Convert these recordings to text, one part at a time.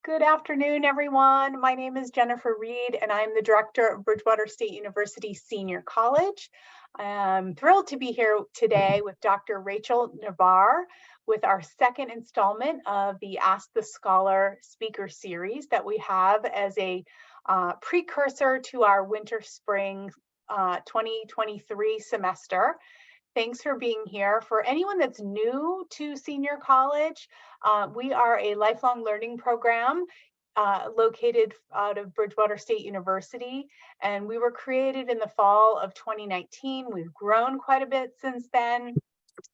Good afternoon, everyone. My name is Jennifer Reed, and I'm the director of Bridgewater State University Senior College. I'm thrilled to be here today with Dr. Rachel Navarre with our second installment of the Ask the Scholar speaker series that we have as a precursor to our winter-spring 2023 semester. Thanks for being here. For anyone that's new to senior college, we are a lifelong learning program located out of Bridgewater State University, and we were created in the fall of 2019. We've grown quite a bit since then.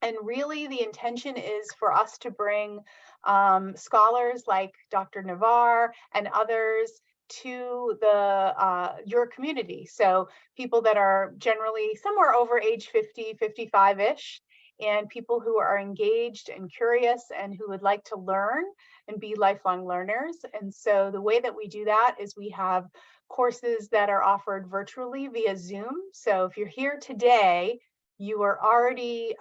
And really the intention is for us to bring scholars like Dr. Navarre and others to your community. So people that are generally somewhere over age 50, 55-ish, and people who are engaged and curious and who would like to learn and be lifelong learners. And so the way that we do that is we have courses that are offered virtually via Zoom. So if you're here today, you are already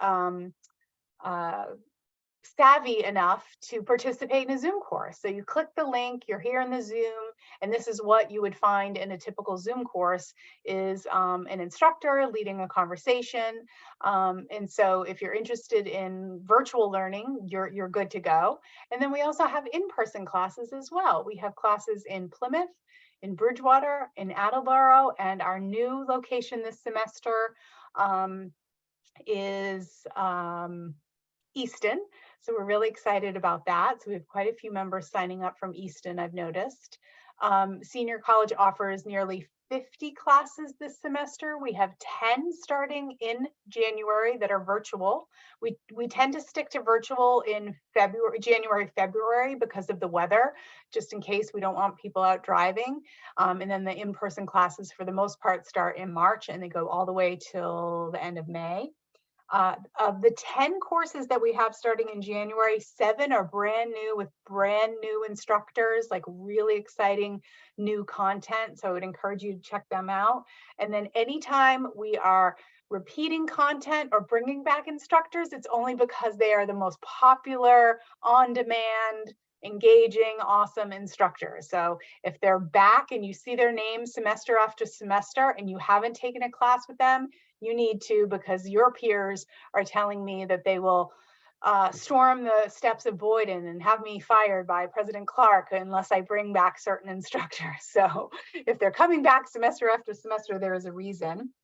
savvy enough to participate in a Zoom course. So you click the link, you're here in the Zoom, and this is what you would find in a typical Zoom course is an instructor leading a conversation. And so if you're interested in virtual learning, you're good to go. And then we also have in-person classes as well. We have classes in Plymouth, in Bridgewater, in Attleboro, and our new location this semester is Easton. So we're really excited about that. So we have quite a few members signing up from Easton, I've noticed. Senior college offers nearly 50 classes this semester. We have 10 starting in January that are virtual. We tend to stick to virtual in January, February because of the weather, just in case we don't want people out driving. And then the in-person classes for the most part start in March and they go all the way till the end of May. Of the 10 courses that we have starting in January, 7 are brand new with brand new instructors, like really exciting new content. So I would encourage you to check them out. And then anytime we are repeating content or bringing back instructors, it's only because they are the most popular, on-demand, engaging, awesome instructors. So if they're back and you see their name semester after semester and you haven't taken a class with them, you need to, because your peers are telling me that they will storm the steps of Boyden and have me fired by President Clark unless I bring back certain instructors. So if they're coming back semester after semester, there is a reason.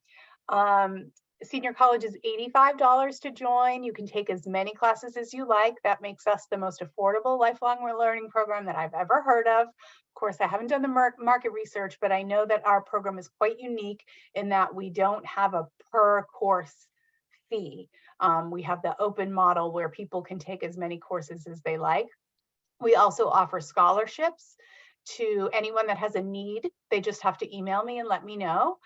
Senior college is $85 to join. You can take as many classes as you like. That makes us the most affordable lifelong learning program that I've ever heard of. Of course, I haven't done the market research, but I know that our program is quite unique in that we don't have a per course fee. We have the open model where people can take as many courses as they like. We also offer scholarships to anyone that has a need. They just have to email me and let me know.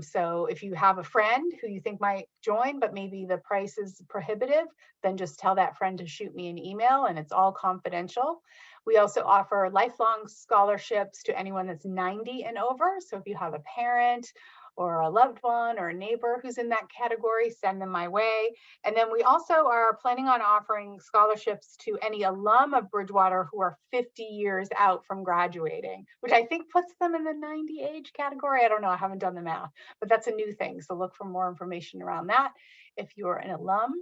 So if you have a friend who you think might join, but maybe the price is prohibitive, then just tell that friend to shoot me an email and it's all confidential. We also offer lifelong scholarships to anyone that's 90 and over. So if you have a parent or a loved one or a neighbor who's in that category, send them my way. And then we also are planning on offering scholarships to any alum of Bridgewater who are 50 years out from graduating, which I think puts them in the 90 age category. I don't know, I haven't done the math, but that's a new thing. So look for more information around that if you're an alum.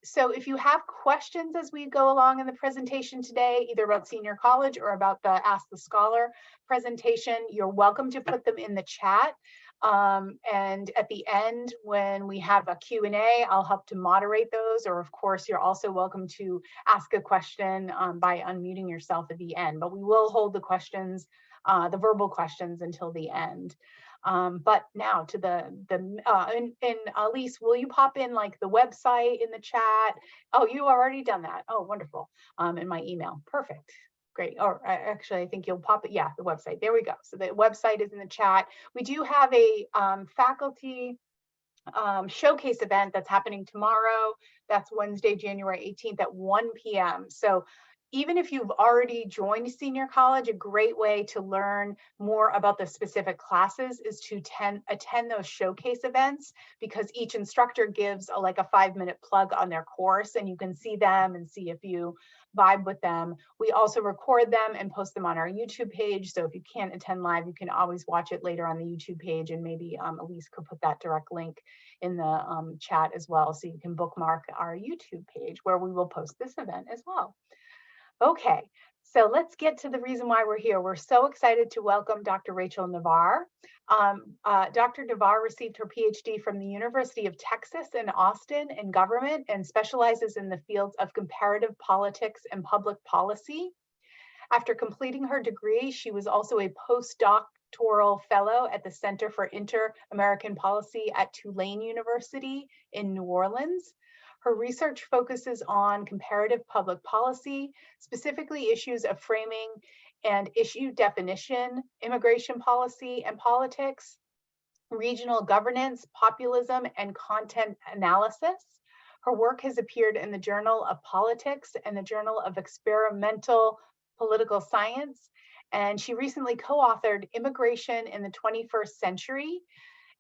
So if you have questions as we go along in the presentation today, either about senior college or about the Ask the Scholar presentation, you're welcome to put them in the chat. And at the end, when we have a Q&A, I'll help to moderate those. Or of course, you're also welcome to ask a question by unmuting yourself at the end, but we will hold the questions, the verbal questions until the end. But now to and Elise, will you pop in like the website in the chat? Oh, you already done that. Oh, wonderful. In my email. Perfect. Great. Or actually, I think you'll pop it. Yeah, the website. There we go. So the website is in the chat. We do have a faculty showcase event that's happening tomorrow. That's Wednesday, January 18th at 1 p.m. So even if you've already joined senior college, a great way to learn more about the specific classes is to attend those showcase events, because each instructor gives like a 5-minute plug on their course, and you can see them and see if you vibe with them. We also record them and post them on our YouTube page. So if you can't attend live, you can always watch it later on the YouTube page, and maybe Elise could put that direct link in the chat as well. So you can bookmark our YouTube page where we will post this event as well. Okay, so let's get to the reason why we're here. We're so excited to welcome Dr. Rachel Navarre. Dr. Navarre received her PhD from the University of Texas in Austin in government and specializes in the fields of comparative politics and public policy. After completing her degree, she was also a post-doctoral fellow at the Center for Inter-American Policy at Tulane University in New Orleans. Her research focuses on comparative public policy, specifically issues of framing and issue definition, immigration policy and politics, regional governance, populism, and content analysis. Her work has appeared in the Journal of Politics and the Journal of Experimental Political Science, and she recently co-authored Immigration in the 21st Century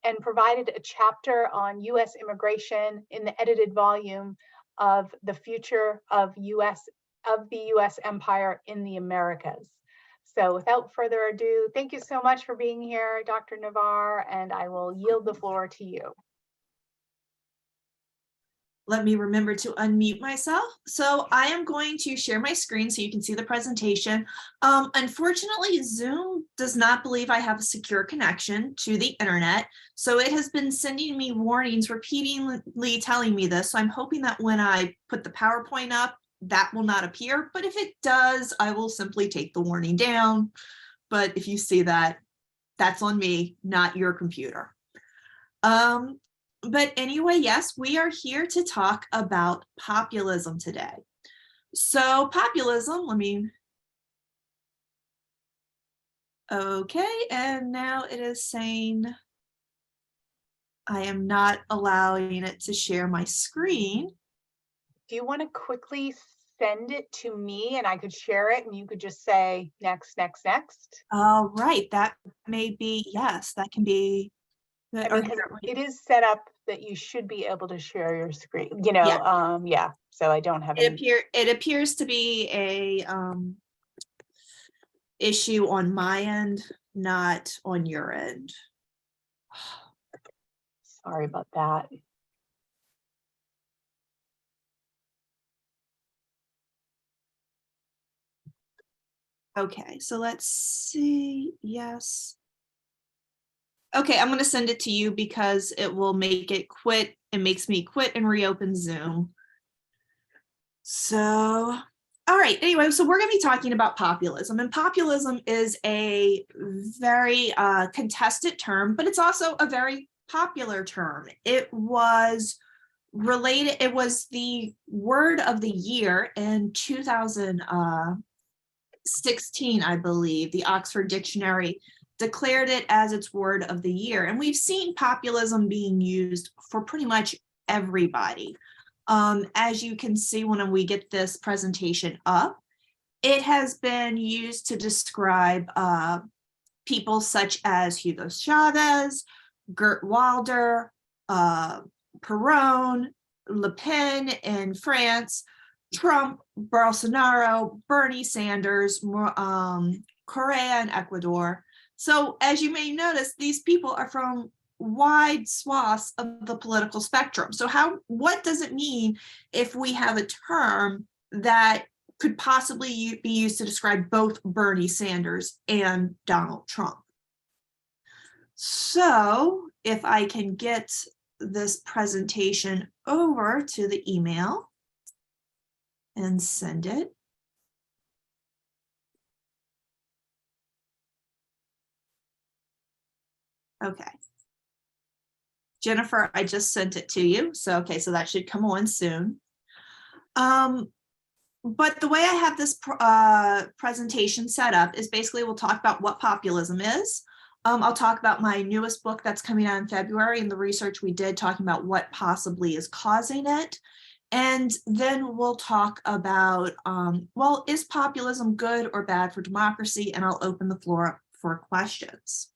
and provided a chapter on U.S. immigration in the edited volume of The Future of the U.S. Empire in the Americas. So without further ado, thank you so much for being here, Dr. Navarre, and I will yield the floor to you. Let me remember to unmute myself. So I am going to share my screen so you can see the presentation. Unfortunately, Zoom does not believe I have a secure connection to the internet. So it has been sending me warnings, repeatedly telling me this. So I'm hoping that when I put the PowerPoint up, that will not appear. But if it does, I will simply take the warning down. But if you see that, that's on me, not your computer. But anyway, yes, we are here to talk about populism today. So populism, okay, and now it is saying I am not allowing it to share my screen. Do you want to quickly send it to me and I could share it and you could just say next, next, next? All right, that may be, yes, that can be. I mean, it is set up that you should be able to share your screen, you know, yeah, so I don't have it appears to be a issue on my end, not on your end. Sorry about that. Okay, so let's see, yes. Okay, I'm going to send it to you because it will make it quit. It makes me quit and reopen Zoom. So, all right, anyway, so we're going to be talking about populism. And populism is a very contested term, but it's also a very popular term. It was related, it was the word of the year in 2016, I believe. The Oxford Dictionary declared it as its word of the year. And we've seen populism being used for pretty much everybody. As you can see when we get this presentation up, it has been used to describe people such as Hugo Chavez, Geert Wilder, Perón, Le Pen in France, Trump, Bolsonaro, Bernie Sanders, Correa in Ecuador. So as you may notice, these people are from wide swaths of the political spectrum. So what does it mean if we have a term that could possibly be used to describe both Bernie Sanders and Donald Trump? So if I can get this presentation over to the email and send it. Okay. Jennifer, I just sent it to you. So, okay, so that should come on soon. But the way I have this presentation set up is basically we'll talk about what populism is. I'll talk about my newest book that's coming out in February and the research we did talking about what possibly is causing it. And then we'll talk about, well, is populism good or bad for democracy? And I'll open the floor up for questions.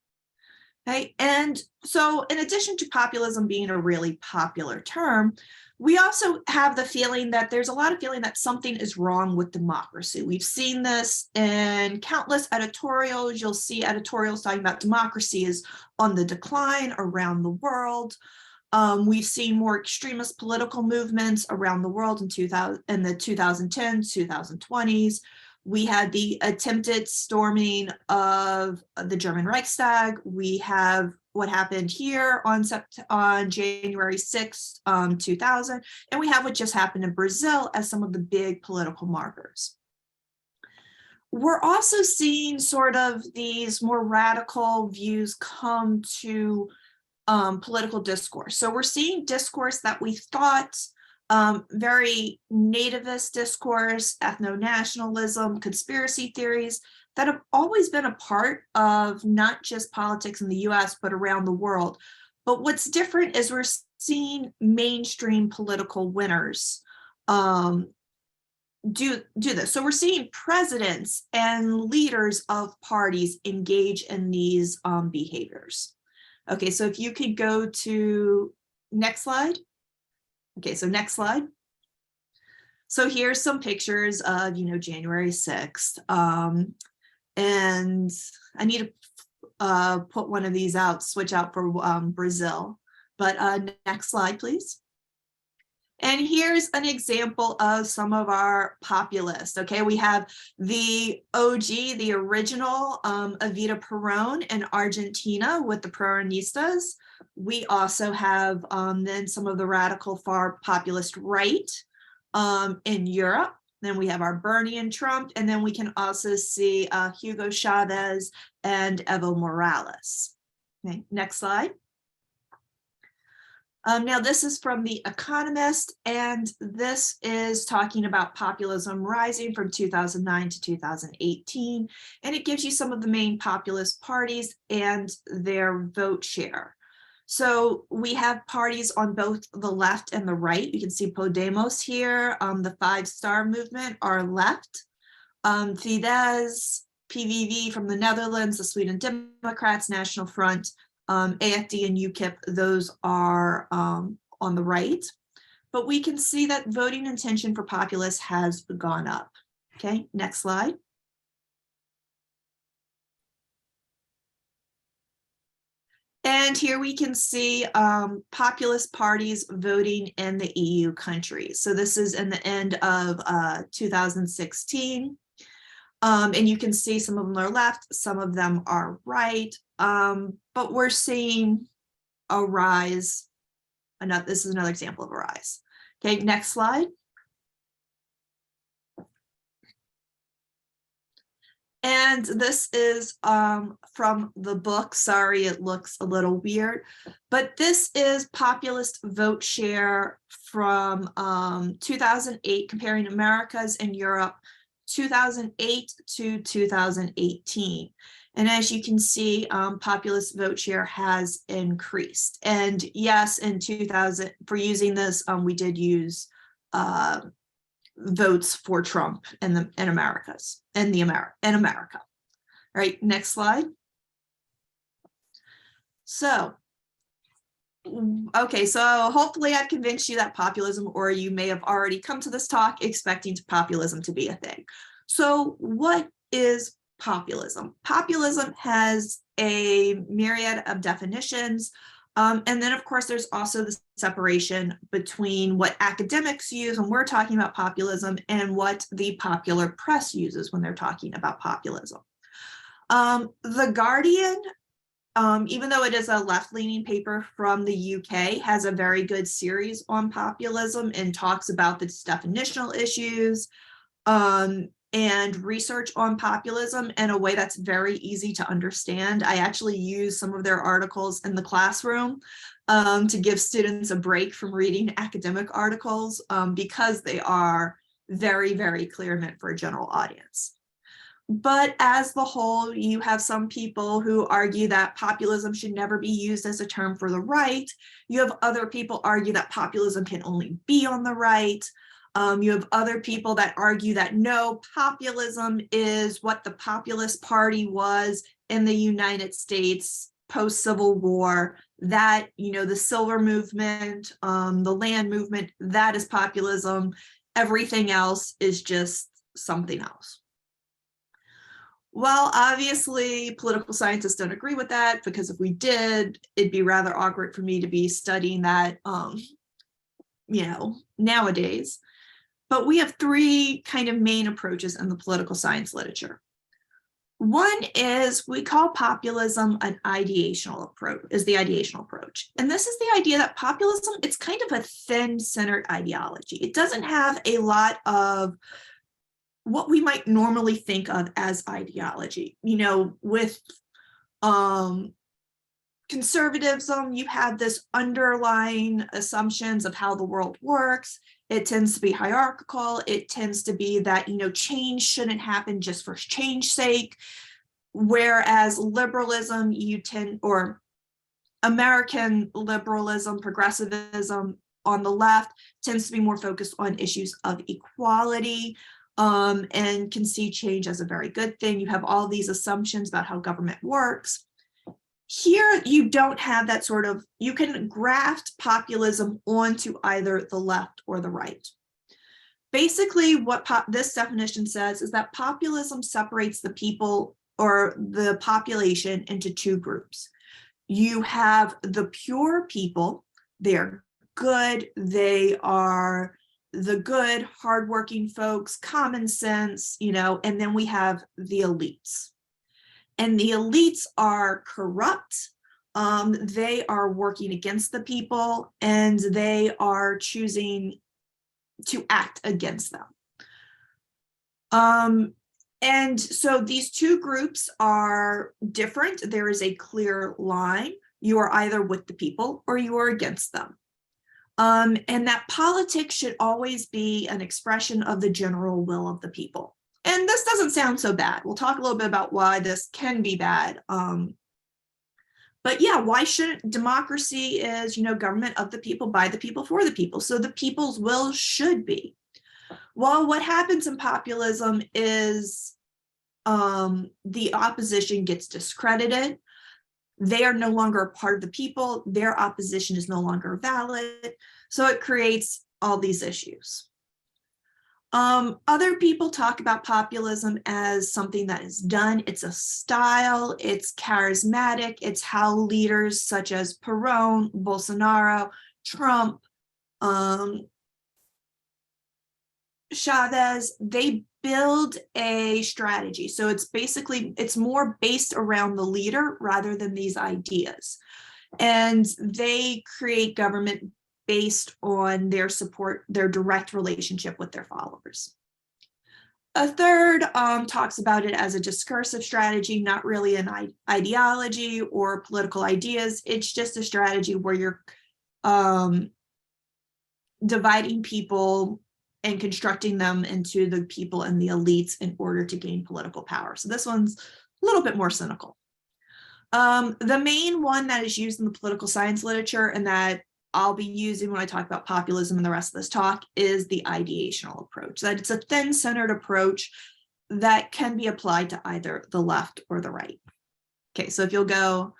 Okay, and so in addition to populism being a really popular term, we also have the feeling that there's a lot of feeling that something is wrong with democracy. We've seen this in countless editorials. You'll see editorials talking about democracy is on the decline around the world. We've seen more extremist political movements around the world in the 2010s, 2020s. We had the attempted storming of the German Reichstag. We have what happened here on January 6th, 2000, and we have what just happened in Brazil as some of the big political markers. We're also seeing sort of these more radical views come to political discourse. So we're seeing discourse that we thought very nativist discourse, ethno-nationalism, conspiracy theories that have always been a part of not just politics in the US, but around the world. But what's different is we're seeing mainstream political winners do this. So we're seeing presidents and leaders of parties engage in these behaviors. Okay, so if you could go to next slide. Okay, so next slide. So here's some pictures of, January 6th. And I need to put one of these out, switch out for Brazil. But next slide, please. And here's an example of some of our populists. Okay, we have the OG, the original Evita Peron in Argentina with the Peronistas. We also have then some of the radical far populist right in Europe. Then we have our Bernie and Trump, and then we can also see Hugo Chavez and Evo Morales. Okay, next slide. Now, this is from The Economist, and this is talking about populism rising from 2009 to 2018, and it gives you some of the main populist parties and their vote share. So we have parties on both the left and the right. You can see Podemos here, the Five Star Movement, are left. Fidesz, PVV from the Netherlands, the Sweden Democrats, National Front, AFD and UKIP, those are on the right. But we can see that voting intention for populists has gone up. Okay, next slide. And here we can see populist parties voting in the EU countries. So this is in the end of 2016. And you can see some of them are left, some of them are right. But we're seeing a rise. This is another example of a rise. Okay, next slide. And this is from the book. Sorry, it looks a little weird, but this is populist vote share from 2008, comparing Americas and Europe, 2008 to 2018. And as you can see, populist vote share has increased. And yes, in 2000, for using this, we did use votes for Trump in America. All right, next slide. So, okay, so hopefully I've convinced you that populism, or you may have already come to this talk expecting populism to be a thing. So what is populism? Populism has a myriad of definitions. And then, of course, there's also the separation between what academics use when we're talking about populism and what the popular press uses when they're talking about populism. The Guardian, even though it is a left-leaning paper from the UK, has a very good series on populism and talks about the definitional issues and research on populism in a way that's very easy to understand. I actually use some of their articles in the classroom to give students a break from reading academic articles because they are very, very clear, meant for a general audience. But as the whole, you have some people who argue that populism should never be used as a term for the right. You have other people argue that populism can only be on the right. You have other people that argue that no, populism is what the Populist Party was in the United States post-Civil War, that, the Silver Movement, the land movement, that is populism. Everything else is just something else. Well, obviously, political scientists don't agree with that, because if we did, it'd be rather awkward for me to be studying that, nowadays. But we have three kind of main approaches in the political science literature. One is, we call populism an ideational approach, And this is the idea that populism, it's kind of a thin-centered ideology. It doesn't have a lot of what we might normally think of as ideology. With conservatism, you have this underlying assumptions of how the world works. It tends to be hierarchical. It tends to be that, change shouldn't happen just for change's sake. Whereas liberalism, or American liberalism, progressivism on the left, tends to be more focused on issues of equality, and can see change as a very good thing. You have all these assumptions about how government works. Here, you don't have that sort of, you can graft populism onto either the left or the right. Basically, what this definition says is that populism separates the people or the population into two groups. You have the pure people. They're good. They are the good, hardworking folks, common sense, and then we have the elites. And the elites are corrupt. They are working against the people, and they are choosing to act against them. And so these two groups are different. There is a clear line. You are either with the people or you are against them. And that politics should always be an expression of the general will of the people. And this doesn't sound so bad. We'll talk a little bit about why this can be bad. But yeah, why shouldn't democracy is, government of the people, by the people, for the people. So the people's will should be. Well, what happens in populism is the opposition gets discredited. They are no longer a part of the people. Their opposition is no longer valid. So it creates all these issues. Other people talk about populism as something that is done. It's a style. It's charismatic. It's how leaders such as Perón, Bolsonaro, Trump, Chavez, they build a strategy. So it's more based around the leader rather than these ideas. And they create government based on their support, their direct relationship with their followers. A third talks about it as a discursive strategy, not really an ideology or political ideas. It's just a strategy where you're dividing people and constructing them into the people and the elites in order to gain political power. So this one's a little bit more cynical. The main one that is used in the political science literature, and that I'll be using when I talk about populism in the rest of this talk, is the ideational approach. That it's a thin-centered approach that can be applied to either the left or the right. Okay, so if you'll go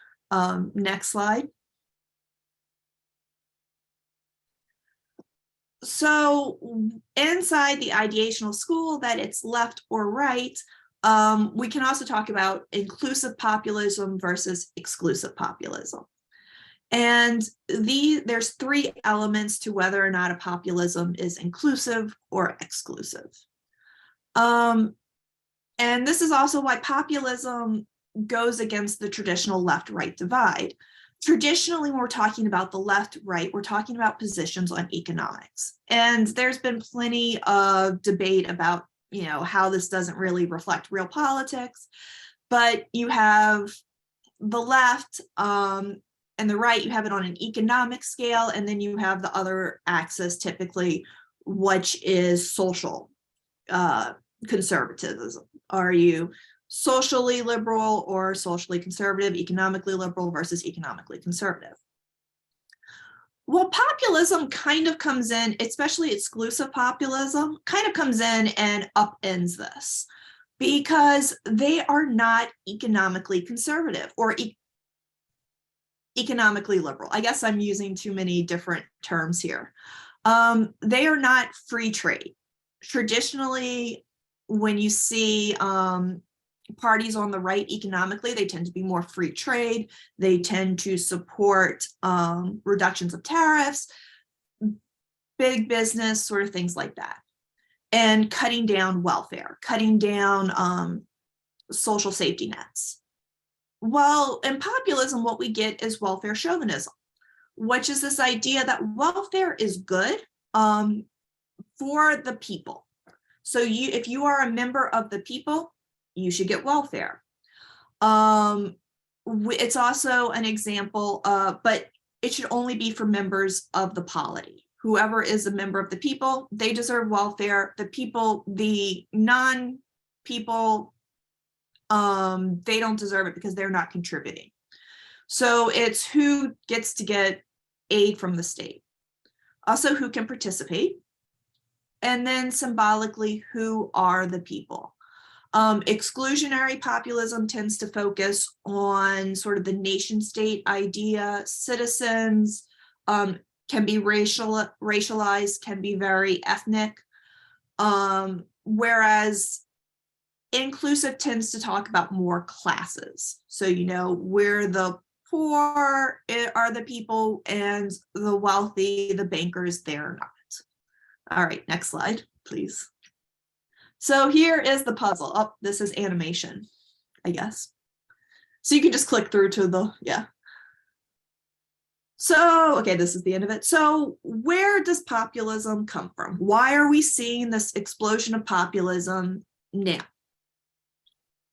next slide. So inside the ideational school, that it's left or right, we can also talk about inclusive populism versus exclusive populism. And there's three elements to whether or not a populism is inclusive or exclusive. And this is also why populism goes against the traditional left-right divide. Traditionally, when we're talking about the left-right, we're talking about positions on economics. And there's been plenty of debate about, how this doesn't really reflect real politics. But you have the left and the right, you have it on an economic scale, and then you have the other axis, typically, which is social conservatism, Are you socially liberal or socially conservative, economically liberal versus economically conservative? Well, populism kind of comes in, especially exclusive populism, kind of comes in and upends this because they are not economically conservative or economically liberal. I guess I'm using too many different terms here. They are not free trade. Traditionally, when you see parties on the right economically, they tend to be more free trade. They tend to support reductions of tariffs, big business, sort of things like that, and cutting down welfare, cutting down social safety nets. Well, in populism, what we get is welfare chauvinism, which is this idea that welfare is good for the people. So if you are a member of the people, you should get welfare. It's also an example, but it should only be for members of the polity. Whoever is a member of the people, they deserve welfare. The people, the non-people, they don't deserve it because they're not contributing. So it's who gets to get aid from the state. Also, who can participate. And then symbolically, who are the people? Exclusionary populism tends to focus on sort of the nation state idea. Citizens can be racialized, can be very ethnic. Whereas inclusive tends to talk about more classes. So, where the poor are the people and the wealthy, the bankers, they're not. All right, next slide, please. So here is the puzzle. Oh, this is animation, I guess. So you can just click through to the, yeah. So, okay, this is the end of it. So where does populism come from? Why are we seeing this explosion of populism now?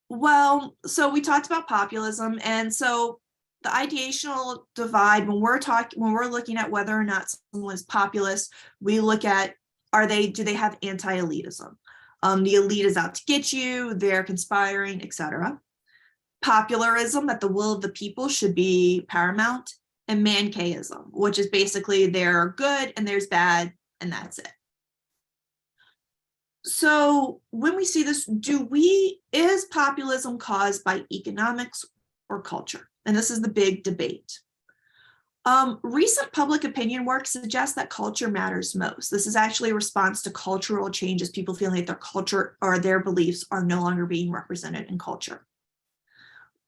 Well, so we talked about populism, and so the ideational divide, when we're looking at whether or not someone is populist, we look at, do they have anti-elitism? The elite is out to get you, they're conspiring, etc. Popularism, that the will of the people should be paramount, and Manichaeism, which is basically they're good and there's bad, and that's it. So when we see this, is populism caused by economics or culture? And this is the big debate. Recent public opinion work suggests that culture matters most. This is actually a response to cultural changes, people feeling like their culture or their beliefs are no longer being represented in culture.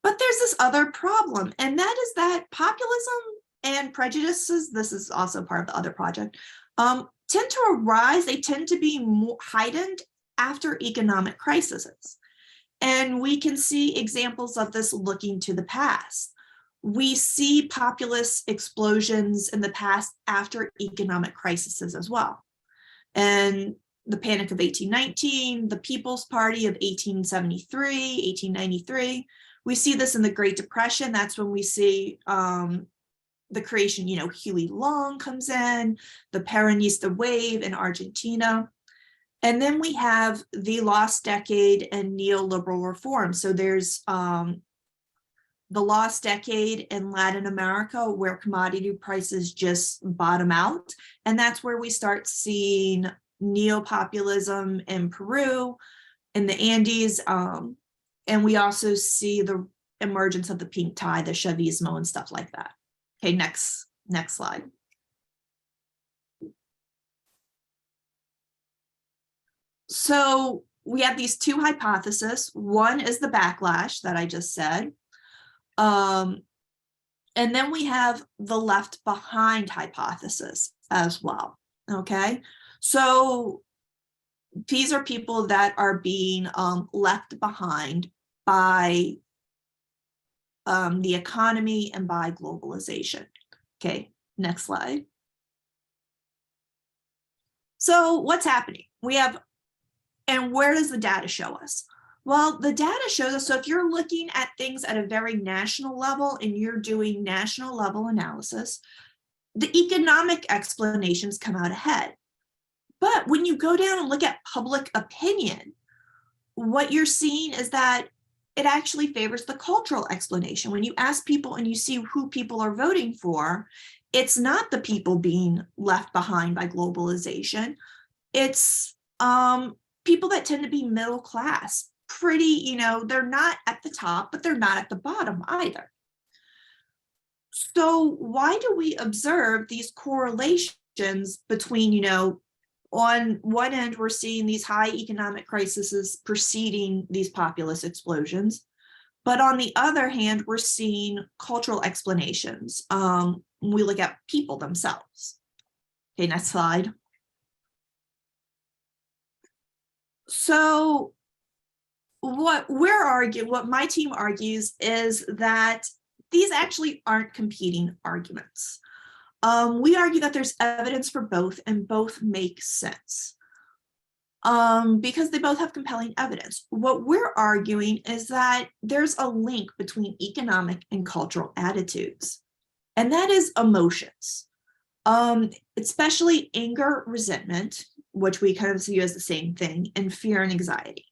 But there's this other problem, and that is that populism and prejudices, this is also part of the other project, tend to arise, they tend to be more heightened after economic crises. And we can see examples of this looking to the past. We see populist explosions in the past after economic crises as well. And the Panic of 1819, the People's Party of 1873, 1893. We see this in the Great Depression. That's when we see the creation, Huey Long comes in, the Peronista wave in Argentina. And then we have the lost decade and neoliberal reform. So there's the lost decade in Latin America where commodity prices just bottom out. And that's where we start seeing neopopulism in Peru, in the Andes. And we also see the emergence of the pink tide, the Chavismo and stuff like that. Okay, next slide. So we have these two hypotheses. One is the backlash that I just said. And then we have the left behind hypothesis as well, okay? So these are people that are being left behind by the economy and by globalization. Okay, next slide. So what's happening? And where does the data show us? Well, the data shows us, so if you're looking at things at a very national level and you're doing national level analysis, the economic explanations come out ahead. But when you go down and look at public opinion, what you're seeing is that it actually favors the cultural explanation. When you ask people and you see who people are voting for, it's not the people being left behind by globalization. It's people that tend to be middle class, pretty, they're not at the top, but they're not at the bottom either. So why do we observe these correlations between, on one end, we're seeing these high economic crises preceding these populist explosions, but on the other hand, we're seeing cultural explanations. We look at people themselves. Okay, next slide. So what my team argues is that these actually aren't competing arguments. We argue that there's evidence for both and both make sense because they both have compelling evidence. What we're arguing is that there's a link between economic and cultural attitudes, and that is emotions, especially anger, resentment, which we kind of see as the same thing, and fear and anxiety.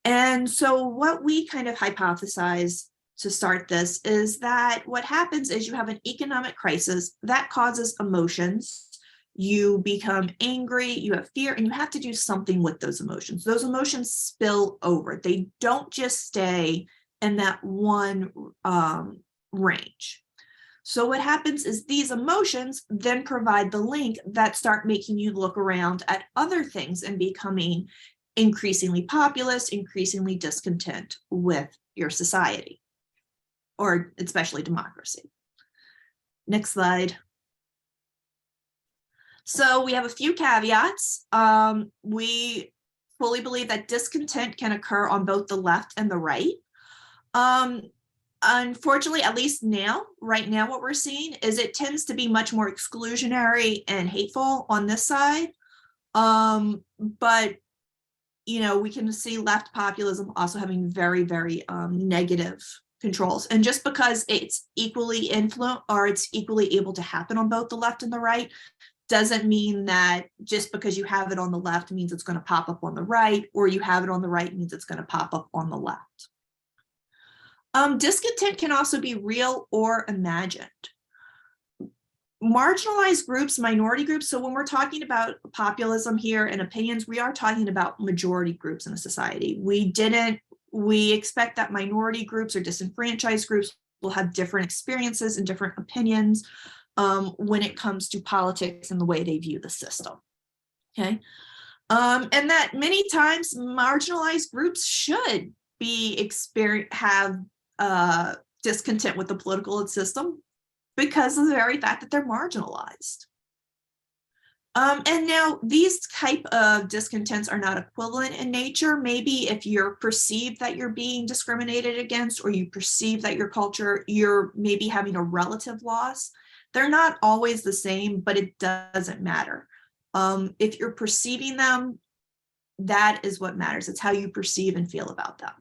And so what we kind of hypothesize to start this is that what happens is you have an economic crisis that causes emotions. You become angry, you have fear, and you have to do something with those emotions. Those emotions spill over. They don't just stay in that one range. So what happens is these emotions then provide the link that start making you look around at other things and becoming increasingly populist, increasingly discontent with your society, or especially democracy. Next slide. So we have a few caveats. We fully believe that discontent can occur on both the left and the right. Unfortunately, at least right now, what we're seeing is it tends to be much more exclusionary and hateful on this side. But we can see left populism also having very, very negative controls. And just because it's equally influent or it's equally able to happen on both the left and the right doesn't mean that just because you have it on the left means it's going to pop up on the right, or you have it on the right means it's going to pop up on the left. Discontent can also be real or imagined. Marginalized groups, minority groups. So when we're talking about populism here and opinions, we are talking about majority groups in a society. We expect that minority groups or disenfranchised groups will have different experiences and different opinions when it comes to politics and the way they view the system. Okay. And that many times marginalized groups should have discontent with the political system because of the very fact that they're marginalized. And now these type of discontents are not equivalent in nature. Maybe if you're perceived that you're being discriminated against, or you perceive that you're maybe having a relative loss, they're not always the same, but it doesn't matter. If you're perceiving them, that is what matters. It's how you perceive and feel about them.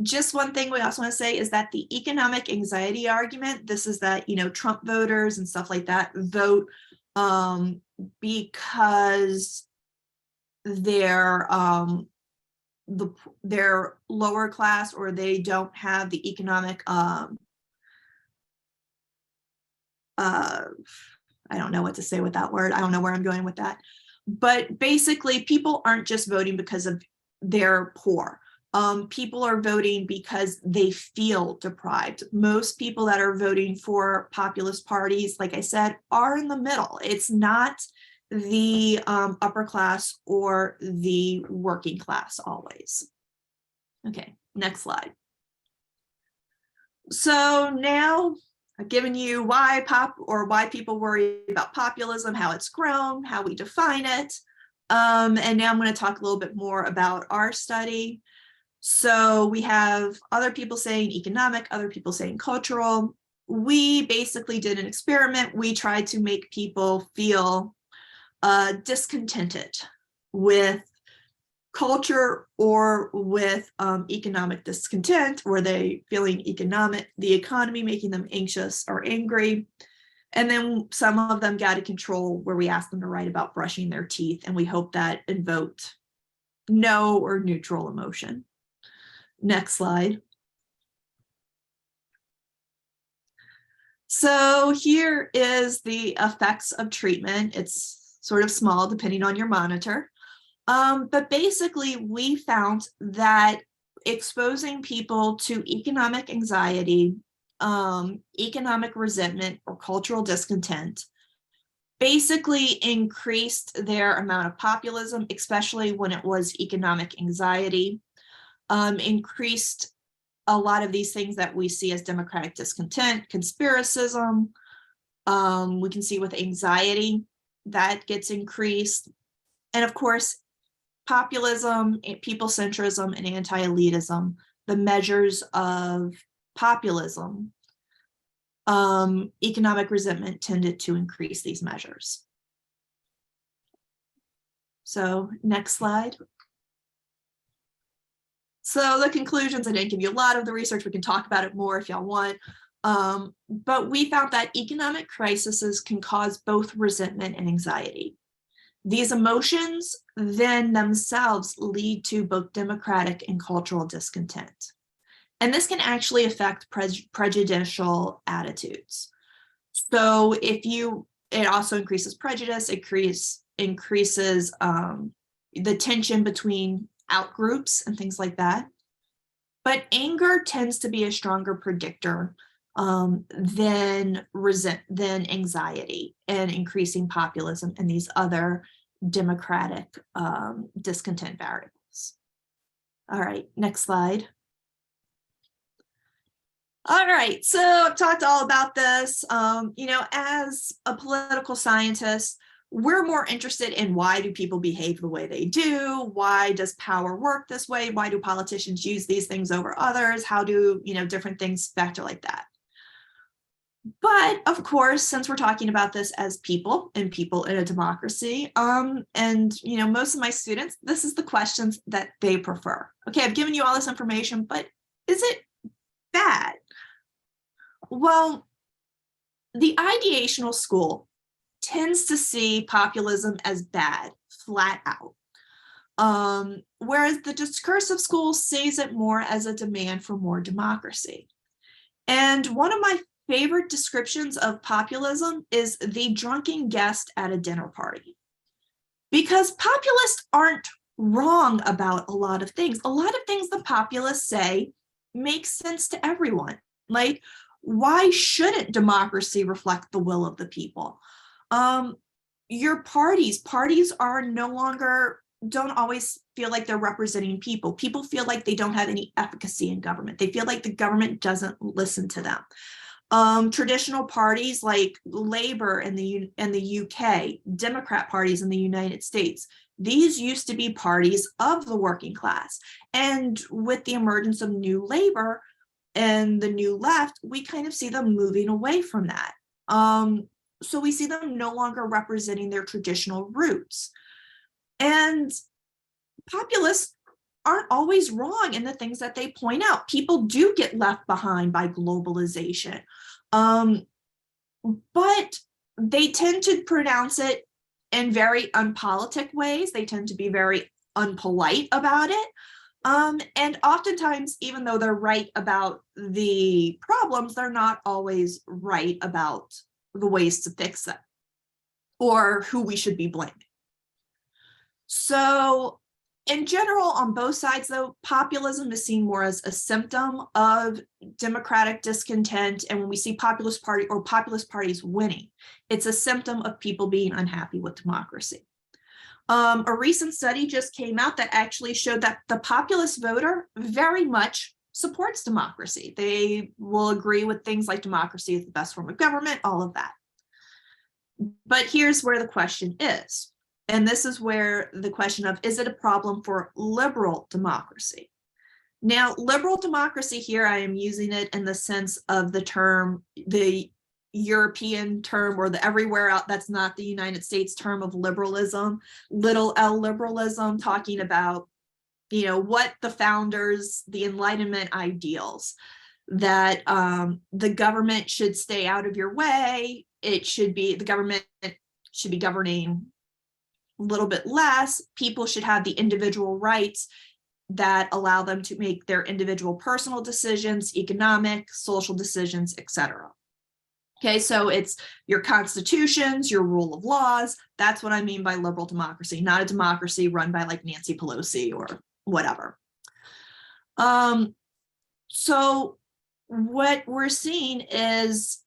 Just one thing we also want to say is that the economic anxiety argument, this is that, Trump voters and stuff like that vote because they're lower class, or they don't have the economic, I don't know what to say with that word. I don't know where I'm going with that. But basically, people aren't just voting because of they're poor. People are voting because they feel deprived. Most people that are voting for populist parties, like I said, are in the middle. It's not the upper class or the working class always. Okay, next slide. So now I've given you why people worry about populism, how it's grown, how we define it. And now I'm going to talk a little bit more about our study. So we have other people saying economic, other people saying cultural. We basically did an experiment. We tried to make people feel discontented with culture or with economic discontent. Were they feeling the economy making them anxious or angry? And then some of them got a control where we asked them to write about brushing their teeth, and we hope that invoked no or neutral emotion. Next slide. So here is the effects of treatment. It's sort of small depending on your monitor. But basically, we found that exposing people to economic anxiety, economic resentment, or cultural discontent basically increased their amount of populism, especially when it was economic anxiety, increased a lot of these things that we see as democratic discontent, conspiracism. We can see with anxiety that gets increased. And of course, populism, people-centrism, and anti-elitism, the measures of populism, economic resentment tended to increase these measures. So next slide. So the conclusions, I didn't give you a lot of the research. We can talk about it more if y'all want. But we found that economic crises can cause both resentment and anxiety. These emotions then themselves lead to both democratic and cultural discontent. And this can actually affect prejudicial attitudes. So it also increases prejudice, increases the tension between outgroups and things like that. But anger tends to be a stronger predictor than anxiety and increasing populism and these other democratic discontent variables. All right, next slide. All right, so I've talked all about this. As a political scientist, we're more interested in why do people behave the way they do? Why does power work this way? Why do politicians use these things over others? How do, different things factor like that? But of course, since we're talking about this as people and people in a democracy, most of my students, this is the questions that they prefer. Okay, I've given you all this information, but is it bad? Well, the ideational school tends to see populism as bad, flat out. Whereas the discursive school sees it more as a demand for more democracy. And one of my favorite descriptions of populism is the drunken guest at a dinner party. Because populists aren't wrong about a lot of things. A lot of things the populists say make sense to everyone. Like, why shouldn't democracy reflect the will of the people? Your parties are no longer, don't always feel like they're representing people. People feel like they don't have any efficacy in government. They feel like the government doesn't listen to them. Traditional parties like Labor in the UK, Democrat parties in the United States, these used to be parties of the working class. And with the emergence of New Labor and the New Left, we kind of see them moving away from that. So we see them no longer representing their traditional roots. And populists aren't always wrong in the things that they point out. People do get left behind by globalization. But they tend to pronounce it in very unpolitic ways. They tend to be very unpolite about it. And oftentimes, even though they're right about the problems, they're not always right about the ways to fix them or who we should be blaming. So in general, on both sides, though, populism is seen more as a symptom of democratic discontent. And when we see populist parties winning, it's a symptom of people being unhappy with democracy. A recent study just came out that actually showed that the populist voter very much supports democracy. They will agree with things like democracy is the best form of government, all of that. But here's where the question is. And this is where the question of, is it a problem for liberal democracy? Now, liberal democracy here, I am using it in the sense of the term, the European term, or the everywhere out that's not the United States term of liberalism, little L liberalism, talking about, what the founders, the Enlightenment ideals, that the government should stay out of your way. The government should be governing little bit less, people should have the individual rights that allow them to make their individual personal decisions, economic, social decisions, etc. Okay, so it's your constitutions, your rule of laws. That's what I mean by liberal democracy, not a democracy run by like Nancy Pelosi or whatever. So what we're seeing is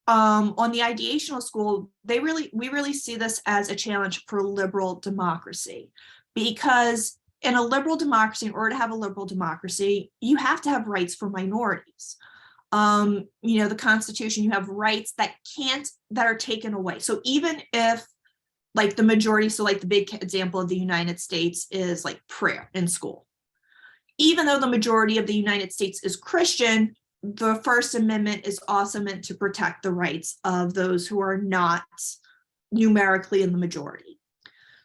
on the ideational school, we really see this as a challenge for liberal democracy, because in a liberal democracy, in order to have a liberal democracy, you have to have rights for minorities. The Constitution, you have rights that are taken away. So even if like the majority, so like the big example of the United States is like prayer in school. Even though the majority of the United States is Christian, the First Amendment is also meant to protect the rights of those who are not numerically in the majority.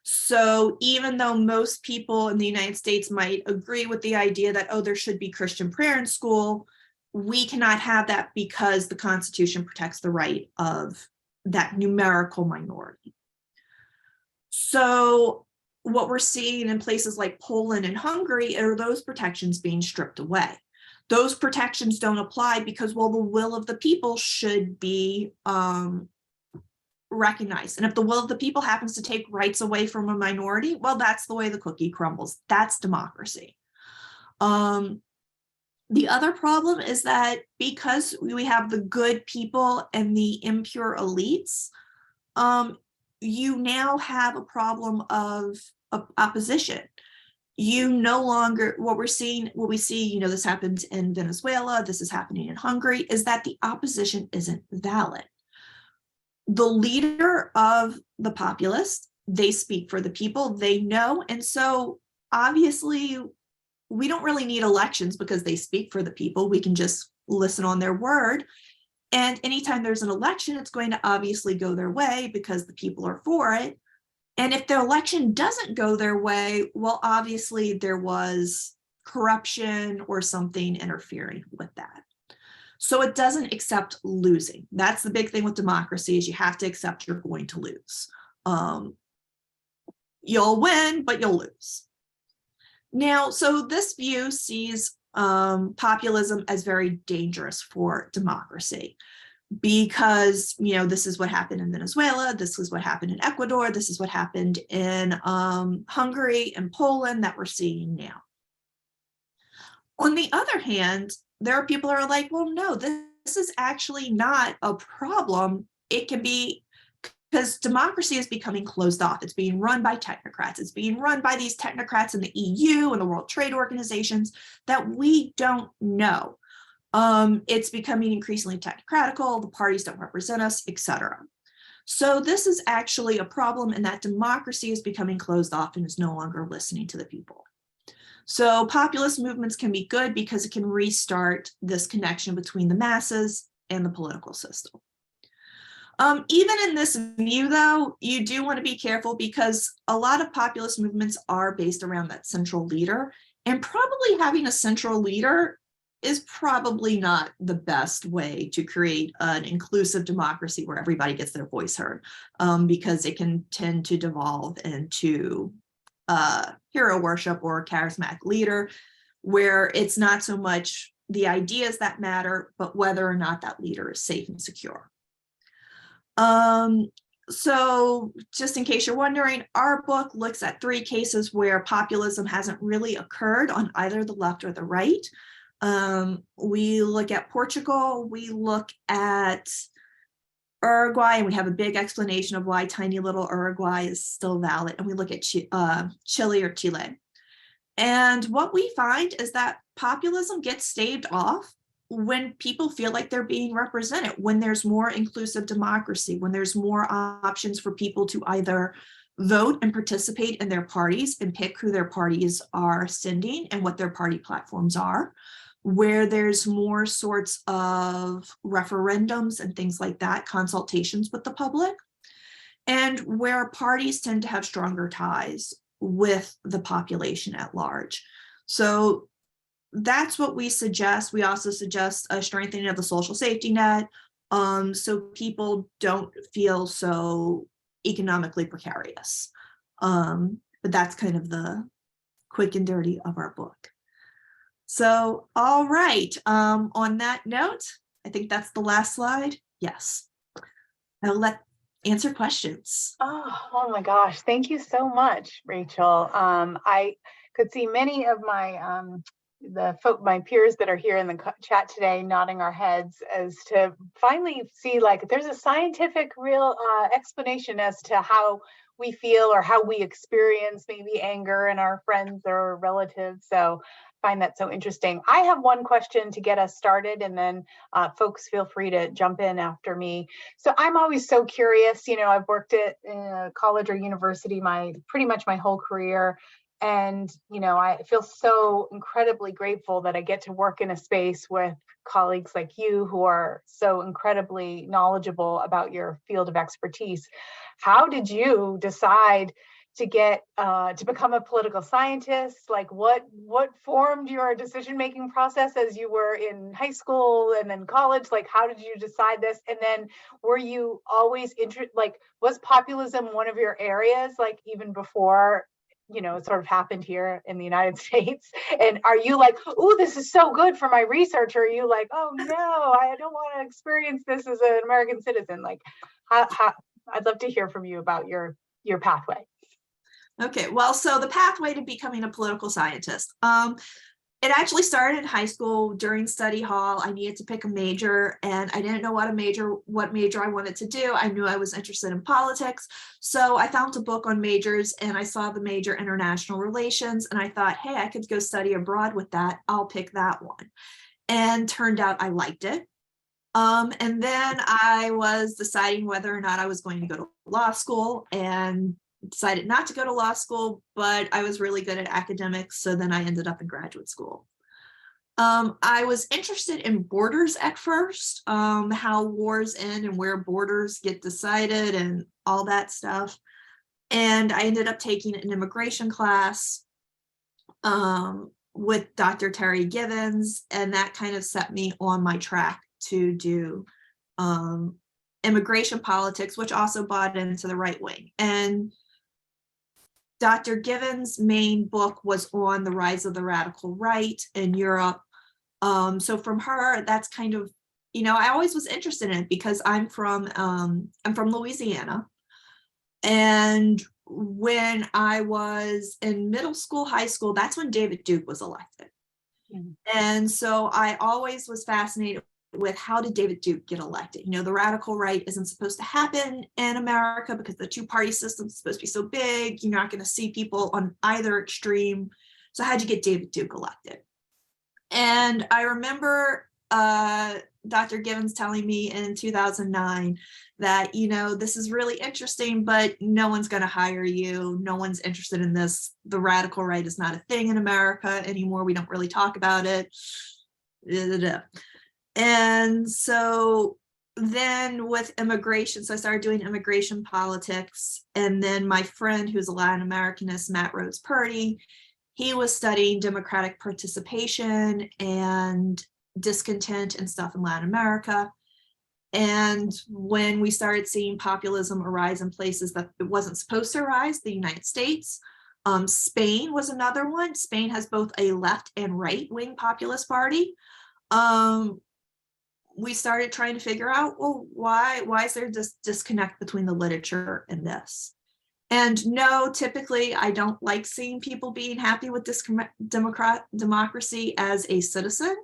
So even though most people in the United States might agree with the idea that, oh, there should be Christian prayer in school, we cannot have that because the Constitution protects the right of that numerical minority. So what we're seeing in places like Poland and Hungary are those protections being stripped away. Those protections don't apply because, well, the will of the people should be recognized. And if the will of the people happens to take rights away from a minority, well, that's the way the cookie crumbles. That's democracy. The other problem is that because we have the good people and the impure elites, you now have a problem of opposition. You no longer, what we see, this happened in Venezuela, this is happening in Hungary, is that the opposition isn't valid. The leader of the populace, they speak for the people, they know, and so obviously we don't really need elections because they speak for the people. We can just listen on their word. And anytime there's an election, it's going to obviously go their way because the people are for it. And if the election doesn't go their way, well, obviously there was corruption or something interfering with that. So it doesn't accept losing. That's the big thing with democracy, is you have to accept you're going to lose. You'll win, but you'll lose. Now, so this view sees populism as very dangerous for democracy, because, this is what happened in Venezuela, this is what happened in Ecuador, this is what happened in Hungary and Poland that we're seeing now. On the other hand, there are people who are like, well, no, this is actually not a problem. It can be, because democracy is becoming closed off. It's being run by technocrats. It's being run by these technocrats in the EU and the World Trade Organizations that we don't know. It's becoming increasingly technocratical. The parties don't represent us, etc. So this is actually a problem in that democracy is becoming closed off and is no longer listening to the people. So populist movements can be good because it can restart this connection between the masses and the political system. Even in this view, though, you do want to be careful because a lot of populist movements are based around that central leader, and probably having a central leader is probably not the best way to create an inclusive democracy where everybody gets their voice heard, because it can tend to devolve into hero worship or a charismatic leader, where it's not so much the ideas that matter, but whether or not that leader is safe and secure. So just in case you're wondering, our book looks at 3 cases where populism hasn't really occurred on either the left or the right. We look at Portugal, we look at Uruguay, and we have a big explanation of why tiny little Uruguay is still valid, and we look at Chile or Chile. And what we find is that populism gets staved off when people feel like they're being represented, when there's more inclusive democracy, when there's more options for people to either vote and participate in their parties and pick who their parties are sending and what their party platforms are, where there's more sorts of referendums and things like that, consultations with the public, and where parties tend to have stronger ties with the population at large. So that's what we suggest. We also suggest a strengthening of the social safety net, so people don't feel so economically precarious. But that's kind of the quick and dirty of our book. So, all right. On that note, I think that's the last slide. Yes. I'll answer questions. Oh my gosh. Thank you so much, Rachel. I could see many of my my peers that are here in the chat today nodding our heads as to finally see like there's a scientific real explanation as to how we feel or how we experience maybe anger in our friends or relatives. So I find that so interesting. I have one question to get us started, and then folks feel free to jump in after me. So I'm always so curious. I've worked at college or university pretty much my whole career. And, I feel so incredibly grateful that I get to work in a space with colleagues like you who are so incredibly knowledgeable about your field of expertise. How did you decide to get to become a political scientist? Like what formed your decision-making process as you were in high school and then college? Like, how did you decide this? And then were you always was populism one of your areas, like even before it sort of happened here in the United States? And are you like, oh, this is so good for my research? Or are you like, oh no, I don't want to experience this as an American citizen? Like, how I'd love to hear from you about your pathway. Okay, well, so the pathway to becoming a political scientist. It actually started in high school during study hall. I needed to pick a major, and I didn't know what major I wanted to do. I knew I was interested in politics, so I found a book on majors, and I saw the major international relations, and I thought, hey, I could go study abroad with that. I'll pick that one. And turned out I liked it. And then I was deciding whether or not I was going to go to law school, and decided not to go to law school, but I was really good at academics, so then I ended up in graduate school. I was interested in borders at first, how wars end and where borders get decided and all that stuff. And I ended up taking an immigration class with Dr. Terri Givens, and that kind of set me on my track to do immigration politics, which also bought into the right wing. And Dr. Givens' main book was on the rise of the radical right in Europe. So from her, that's kind of, I always was interested in it because I'm from Louisiana. And when I was in middle school, high school, that's when David Duke was elected. Mm-hmm. And so I always was fascinated with how did David Duke get elected? The radical right isn't supposed to happen in America because the two-party system is supposed to be so big. You're not going to see people on either extreme. So how'd you get David Duke elected? And I remember Dr. Givens telling me in 2009 that, this is really interesting, but no one's going to hire you. No one's interested in this. The radical right is not a thing in America anymore. We don't really talk about it. And so then with immigration, so I started doing immigration politics. And then my friend, who's a Latin Americanist, Matt Rhodes Purdy, he was studying democratic participation and discontent and stuff in Latin America. And when we started seeing populism arise in places that it wasn't supposed to arise, the United States, Spain was another one. Spain has both a left and right wing populist party. We started trying to figure out, well, why is there this disconnect between the literature and this? And no, typically I don't like seeing people being happy with this democracy as a citizen.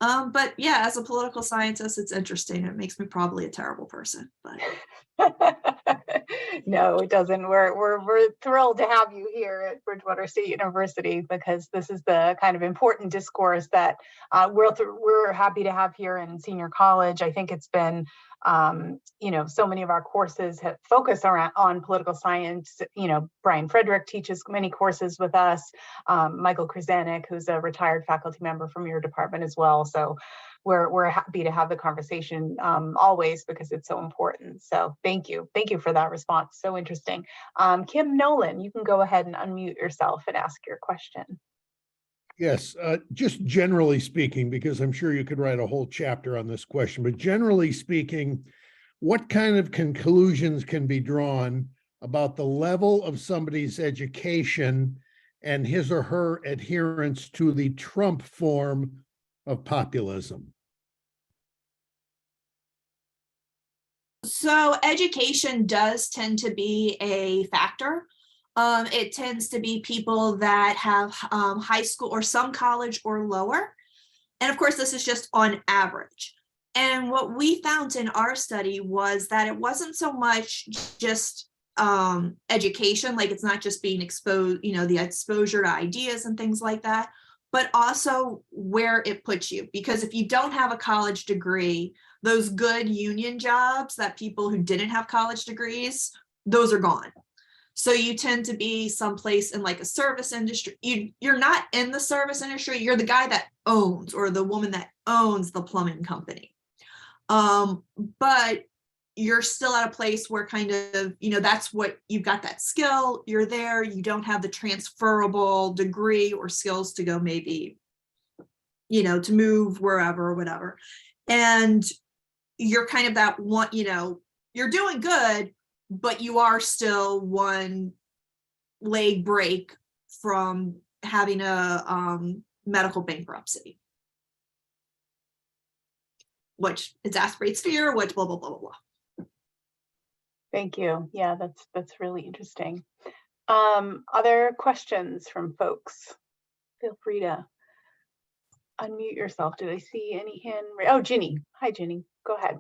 But yeah, as a political scientist, it's interesting. It makes me probably a terrible person, but. No, it doesn't. We're thrilled to have you here at Bridgewater State University because this is the kind of important discourse that we're happy to have here in senior college. I think it's been so many of our courses have focused on political science. Brian Frederick teaches many courses with us. Michael Krasanik, who's a retired faculty member from your department as well. So we're happy to have the conversation always because it's so important. So thank you for that response. So interesting. Kim Nolan, you can go ahead and unmute yourself and ask your question. Yes, just generally speaking, because I'm sure you could write a whole chapter on this question, but generally speaking, what kind of conclusions can be drawn about the level of somebody's education and his or her adherence to the Trump form of populism? So education does tend to be a factor. It tends to be people that have high school or some college or lower. And of course, this is just on average. And what we found in our study was that it wasn't so much just education, like it's not just being exposed, the exposure to ideas and things like that, but also where it puts you. Because if you don't have a college degree, those good union jobs that people who didn't have college degrees, those are gone. So you tend to be someplace in like a service industry. You're not in the service industry. You're the guy that owns or the woman that owns the plumbing company. But you're still at a place where kind of, that's what you've got, that skill, you're there, you don't have the transferable degree or skills to go maybe, to move wherever or whatever. And you're kind of that one, you're doing good, but you are still one leg break from having a medical bankruptcy, which exasperates fear, which blah, blah, blah, blah, blah. Thank you. Yeah, that's really interesting. Other questions from folks? Feel free to unmute yourself. Did I see any hand? Oh, Ginny. Hi, Ginny. Go ahead.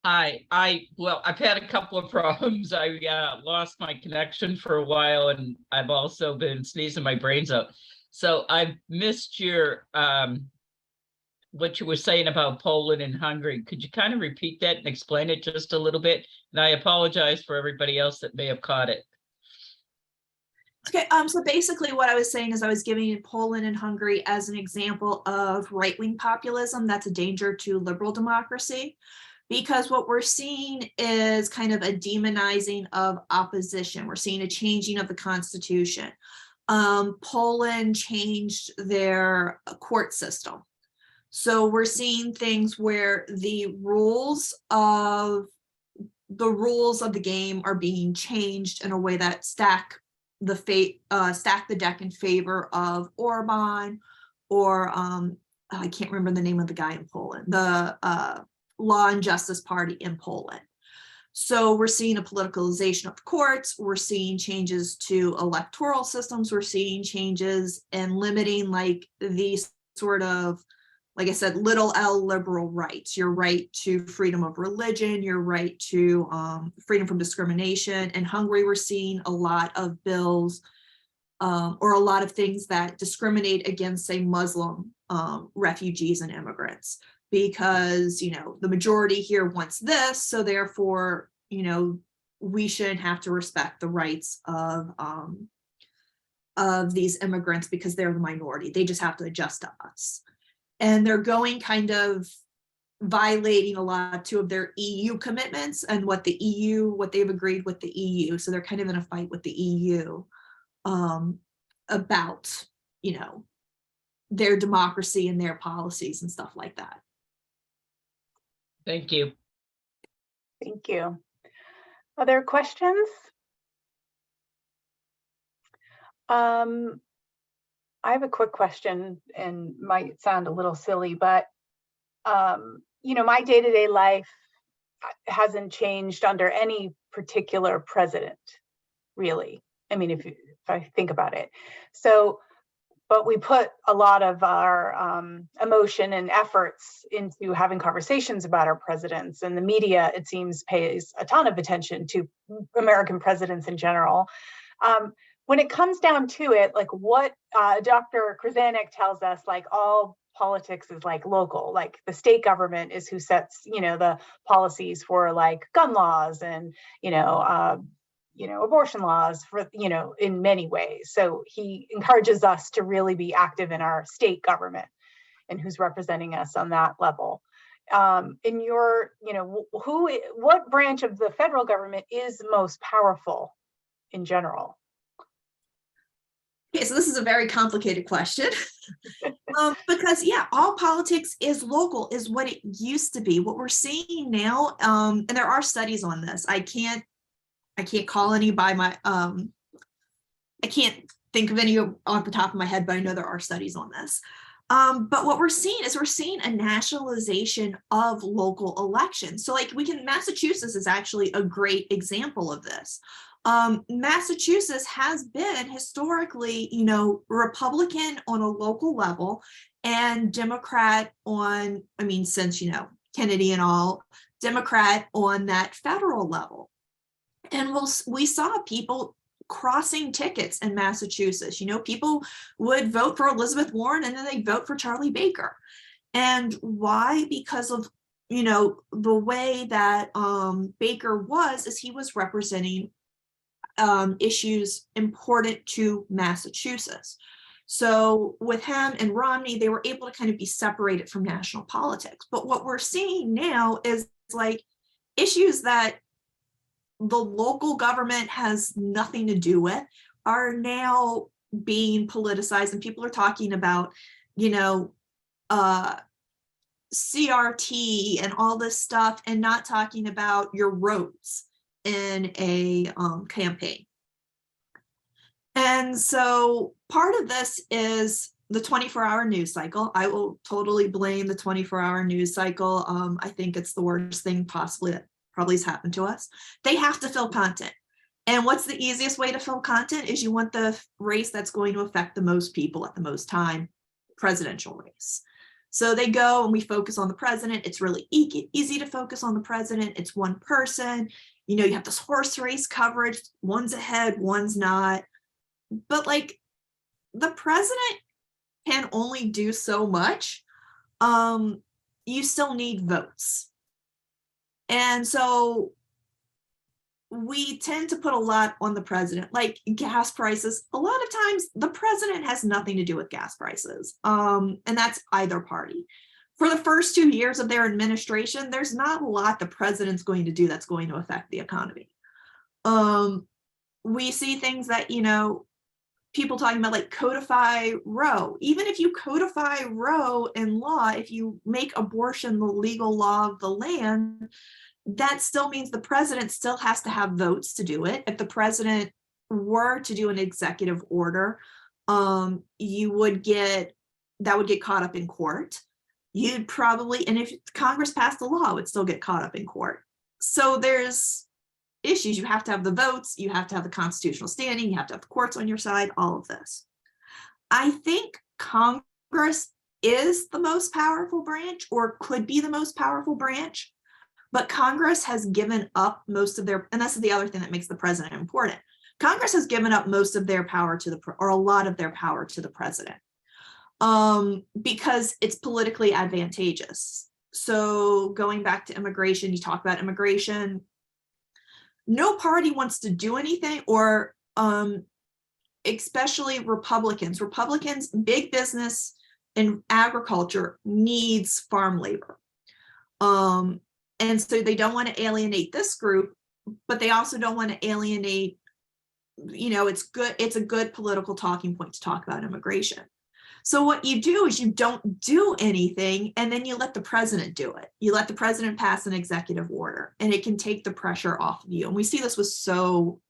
Hi, I've had a couple of problems. I lost my connection for a while, and I've also been sneezing my brains out. So I missed your what you were saying about Poland and Hungary. Could you kind of repeat that and explain it just a little bit? And I apologize for everybody else that may have caught it. Okay, so basically what I was saying is I was giving Poland and Hungary as an example of right-wing populism that's a danger to liberal democracy, because what we're seeing is kind of a demonizing of opposition. We're seeing a changing of the Constitution. Poland changed their court system. So we're seeing things where the rules of the game are being changed in a way that stack the deck in favor of Orban, or I can't remember the name of the guy in Poland, the Law and Justice Party in Poland. So we're seeing a politicalization of the courts. We're seeing changes to electoral systems. We're seeing changes in limiting like these sort of, like I said, little L liberal rights, your right to freedom of religion, your right to freedom from discrimination. In Hungary, we're seeing a lot of bills or a lot of things that discriminate against, say, Muslim refugees and immigrants, because, the majority here wants this. So therefore, we shouldn't have to respect the rights of these immigrants because they're the minority. They just have to adjust to us. And they're going kind of violating a lot of their EU commitments and what they've agreed with the EU. So they're kind of in a fight with the EU about, their democracy and their policies and stuff like that. Thank you. Thank you. Other questions? I have a quick question and might sound a little silly, but my day-to-day life hasn't changed under any particular president, really. I mean, if I think about it. So, but we put a lot of our emotion and efforts into having conversations about our presidents, and the media, it seems, pays a ton of attention to American presidents in general. When it comes down to it, like what Dr. Krasanik tells us, like all politics is like local, like the state government is who sets, the policies for like gun laws and, abortion laws for, in many ways. So he encourages us to really be active in our state government and who's representing us on that level. In your, what branch of the federal government is most powerful in general? Okay, so this is a very complicated question. Because yeah, all politics is local, is what it used to be. What we're seeing now, and there are studies on this. I can't call any by my I can't think of any off the top of my head, but I know there are studies on this. But what we're seeing is we're seeing a nationalization of local elections. So like Massachusetts is actually a great example of this. Massachusetts has been historically, Republican on a local level and Democrat on, since, Kennedy and all, Democrat on that federal level. And we saw people crossing tickets in Massachusetts. People would vote for Elizabeth Warren and then they'd vote for Charlie Baker. And why? Because of, the way that Baker is he was representing issues important to Massachusetts. So with him and Romney, they were able to kind of be separated from national politics. But what we're seeing now is like issues that the local government has nothing to do with are now being politicized, and people are talking about, CRT and all this stuff, and not talking about your roads in a campaign. And so part of this is the 24-hour news cycle. I will totally blame the 24-hour news cycle. I think it's the worst thing probably has happened to us. They have to fill content. And what's the easiest way to fill content is you want the race that's going to affect the most people at the most time, presidential race. So they go and we focus on the president. It's really easy to focus on the president. It's one person. You have this horse race coverage. One's ahead, one's not. But like the president can only do so much. You still need votes. And so we tend to put a lot on the president, like gas prices. A lot of times the president has nothing to do with gas prices. And that's either party. For the first 2 years of their administration, there's not a lot the president's going to do that's going to affect the economy. We see things that, people talking about like codify Roe. Even if you codify Roe in law, if you make abortion the legal law of the land, that still means the president still has to have votes to do it. If the president were to do an executive order, that would get caught up in court. You'd probably, and if Congress passed the law, it would still get caught up in court. So there's issues. You have to have the votes, you have to have the constitutional standing, you have to have the courts on your side, all of this. I think Congress is the most powerful branch, or could be the most powerful branch, but Congress has given up most of their, and this is the other thing that makes the president important. Congress has given up most of their power or a lot of their power to the president, because it's politically advantageous. So going back to immigration, you talk about immigration. No party wants to do anything, or especially Republicans. Big business and agriculture needs farm labor. And so they don't want to alienate this group, but they also don't want to alienate, it's a good political talking point to talk about immigration. So what you do is you don't do anything, and then you let the president do it. You let the president pass an executive order, and it can take the pressure off of you. And we see this with so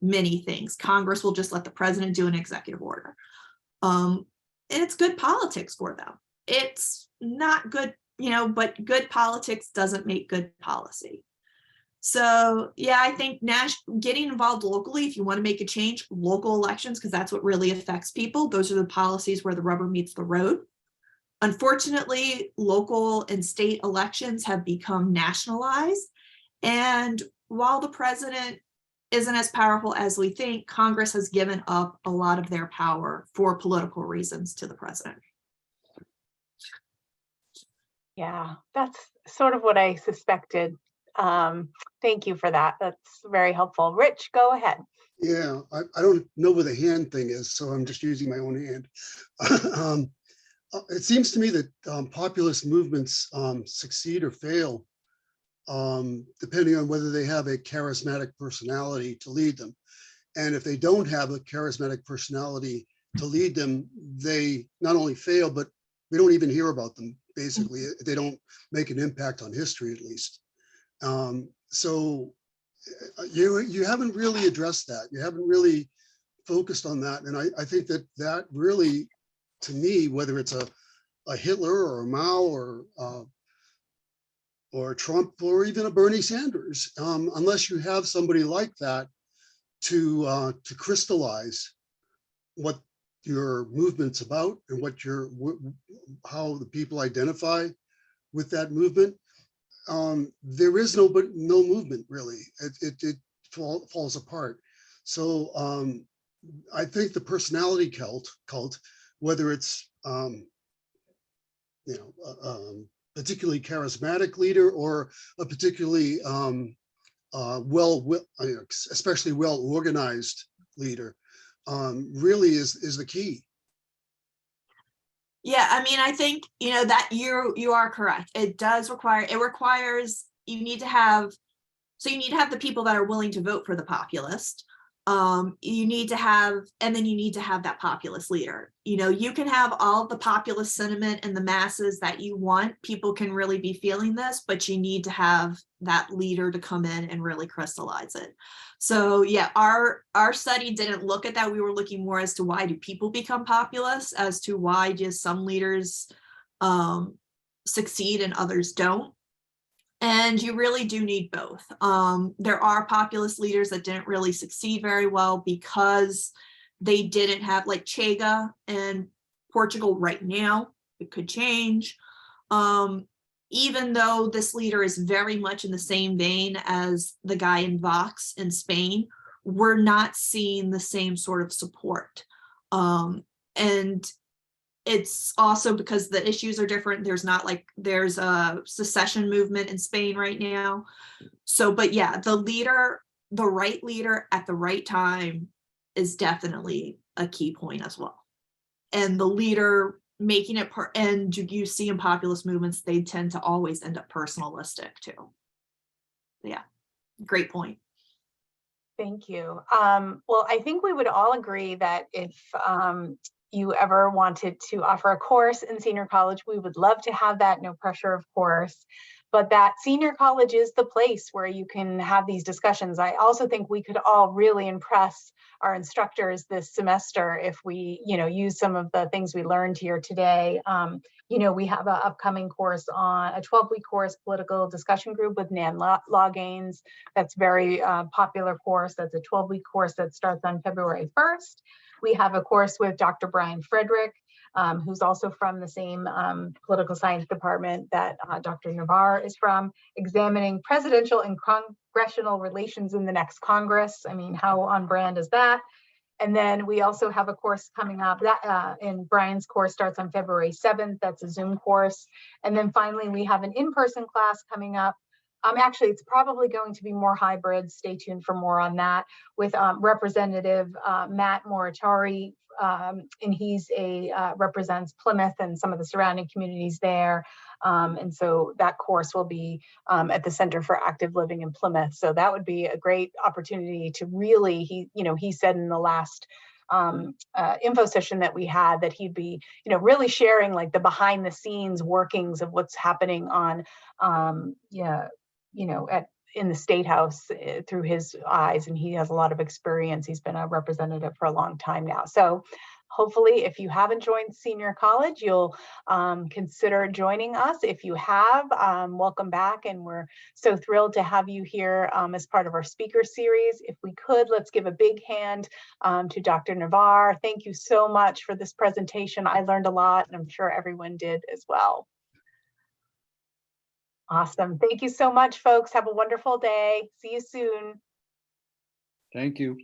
many things. Congress will just let the president do an executive order. And it's good politics for them. It's not good, but good politics doesn't make good policy. So yeah, I think getting involved locally, if you want to make a change, local elections, because that's what really affects people. Those are the policies where the rubber meets the road. Unfortunately, local and state elections have become nationalized. And while the president isn't as powerful as we think, Congress has given up a lot of their power for political reasons to the president. Yeah, that's sort of what I suspected. Thank you for that. That's very helpful. Rich, go ahead. Yeah, I don't know where the hand thing is, so I'm just using my own hand. It seems to me that populist movements succeed or fail depending on whether they have a charismatic personality to lead them. And if they don't have a charismatic personality to lead them, they not only fail, but we don't even hear about them. Basically, they don't make an impact on history, at least. So you haven't really addressed that. You haven't really focused on that. And I think that really, to me, whether it's a Hitler or a Mao or Trump or even a Bernie Sanders, unless you have somebody like that to crystallize what your movement's about and how the people identify with that movement, there is no movement really. It falls apart. So I think the personality cult, whether it's particularly charismatic leader or a particularly especially well organized leader, really is the key. Yeah, I mean, I think, that you are correct. It requires, you need to have the people that are willing to vote for the populist. You need to have that populist leader. You can have all the populist sentiment and the masses that you want. People can really be feeling this, but you need to have that leader to come in and really crystallize it. So yeah, our study didn't look at that. We were looking more as to why do people become populist, as to why do some leaders succeed and others don't. And you really do need both. There are populist leaders that didn't really succeed very well because they didn't have, like Chega in Portugal right now. It could change. Even though this leader is very much in the same vein as the guy in Vox in Spain, we're not seeing the same sort of support. And it's also because the issues are different. There's a secession movement in Spain right now. So, but yeah, the right leader at the right time is definitely a key point as well. And the leader making it and you see in populist movements, they tend to always end up personalistic too. Yeah, great point. Thank you. Well, I think we would all agree that if you ever wanted to offer a course in senior college, we would love to have that, no pressure, of course, but that senior college is the place where you can have these discussions. I also think we could all really impress our instructors this semester if we, use some of the things we learned here today. We have an upcoming course on a 12-week course, political discussion group with Nan Lawgaines. That's very popular course. That's a 12-week course that starts on February 1st. We have a course with Dr. Brian Frederick, who's also from the same political science department that Dr. Navarre is from, examining presidential and congressional relations in the next Congress. I mean, how on brand is that? And then we also have a course coming up that in Brian's course starts on February 7th. That's a Zoom course. And then finally, we have an in-person class coming up. Actually, it's probably going to be more hybrid. Stay tuned for more on that with Representative Matt Moritari, and he's represents Plymouth and some of the surrounding communities there. And so that course will be at the Center for Active Living in Plymouth. So that would be a great opportunity to really, he said in the last info session that we had that he'd be, really sharing like the behind the scenes workings of what's happening on, in the State House through his eyes, and he has a lot of experience. He's been a representative for a long time now. So hopefully, if you haven't joined senior college, you'll consider joining us. If you have, welcome back, and we're so thrilled to have you here as part of our speaker series. If we could, let's give a big hand to Dr. Navarre. Thank you so much for this presentation. I learned a lot, and I'm sure everyone did as well. Awesome. Thank you so much, folks. Have a wonderful day. See you soon. Thank you.